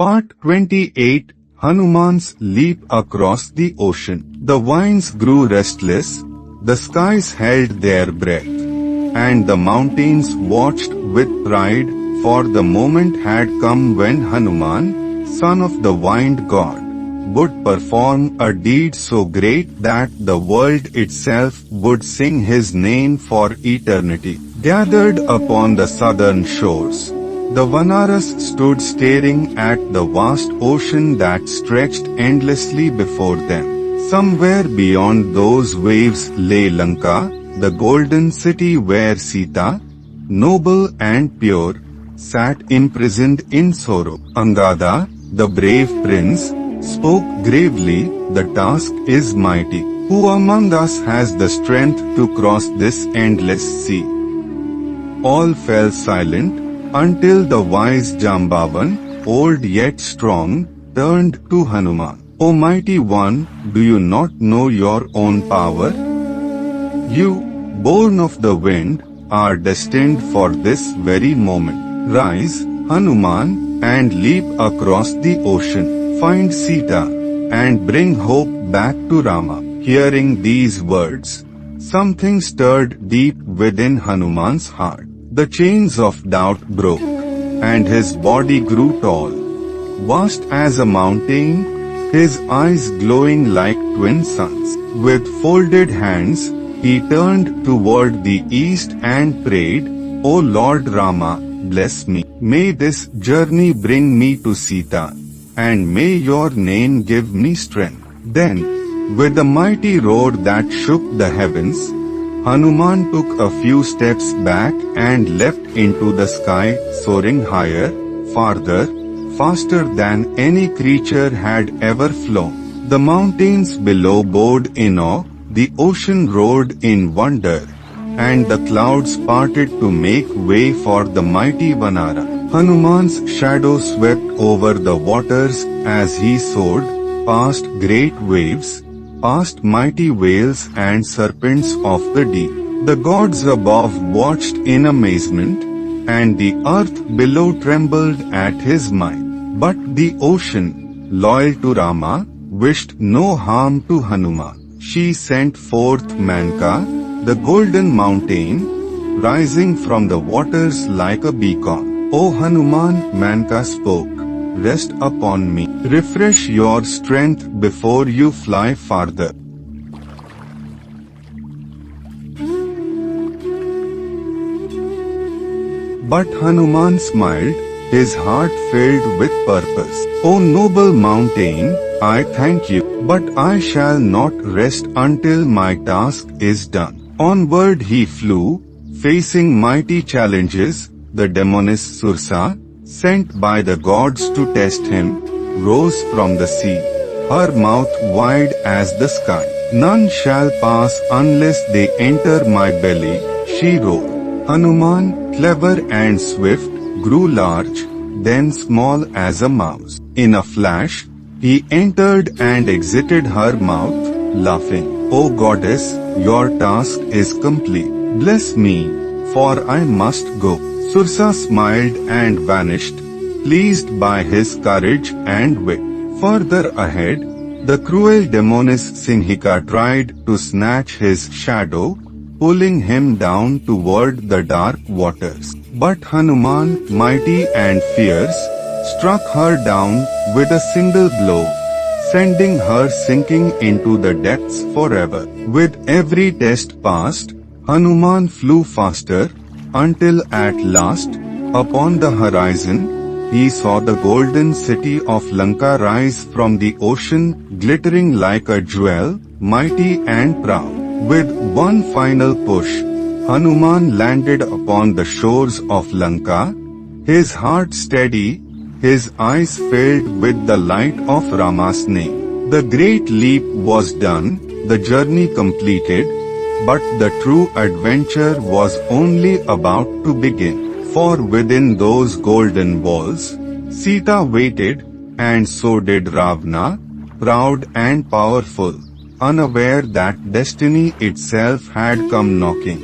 Part 28 Hanuman's Leap Across the Ocean. The winds grew restless, the skies held their breath, and the mountains watched with pride, for the moment had come when Hanuman, son of the wind god, would perform a deed so great that the world itself would sing his name for eternity. Gathered upon the southern shores, the Vanaras stood staring at the vast ocean that stretched endlessly before them. Somewhere beyond those waves lay Lanka, the golden city where Sita, noble and pure, sat imprisoned in sorrow. Angada, the brave prince, spoke gravely, "The task is mighty. Who among us has the strength to cross this endless sea?" All fell silent, until the wise Jambavan, old yet strong, turned to Hanuman. "O mighty one, do you not know your own power? You, born of the wind, are destined for this very moment. Rise, Hanuman, and leap across the ocean. Find Sita, and bring hope back to Rama." Hearing these words, something stirred deep within Hanuman's heart. The chains of doubt broke, and his body grew tall, vast as a mountain, his eyes glowing like twin suns. With folded hands, he turned toward the east and prayed, "O Lord Rama, bless me. May this journey bring me to Sita, and may your name give me strength." Then, with a mighty roar that shook the heavens, Hanuman took a few steps back and leapt into the sky, soaring higher, farther, faster than any creature had ever flown. The mountains below bowed in awe, the ocean roared in wonder, and the clouds parted to make way for the mighty Vanara. Hanuman's shadow swept over the waters as he soared, past great waves, past mighty whales and serpents of the deep. The gods above watched in amazement, and the earth below trembled at his might. But the ocean, loyal to Rama, wished no harm to Hanuman. She sent forth Manka, the golden mountain, rising from the waters like a beacon. "O Hanuman," Manka spoke, "rest upon me. Refresh your strength before you fly farther." But Hanuman smiled, his heart filled with purpose. "O noble mountain, I thank you, but I shall not rest until my task is done." Onward he flew, facing mighty challenges. The demoness Sursa, sent by the gods to test him, rose from the sea, her mouth wide as the sky. "None shall pass unless they enter my belly," she roared. Hanuman, clever and swift, grew large, then small as a mouse. In a flash, he entered and exited her mouth, laughing. "O goddess, your task is complete. Bless me, for I must go." Sursa smiled and vanished, pleased by his courage and wit. Further ahead, the cruel demoness Sinhika tried to snatch his shadow, pulling him down toward the dark waters. But Hanuman, mighty and fierce, struck her down with a single blow, sending her sinking into the depths forever. With every test passed, Hanuman flew faster, until at last, upon the horizon, he saw the golden city of Lanka rise from the ocean, glittering like a jewel, mighty and proud. With one final push, Hanuman landed upon the shores of Lanka, his heart steady, his eyes filled with the light of Rama's name. The great leap was done, the journey completed, but the true adventure was only about to begin. For within those golden walls, Sita waited, and so did Ravana, proud and powerful, unaware that destiny itself had come knocking.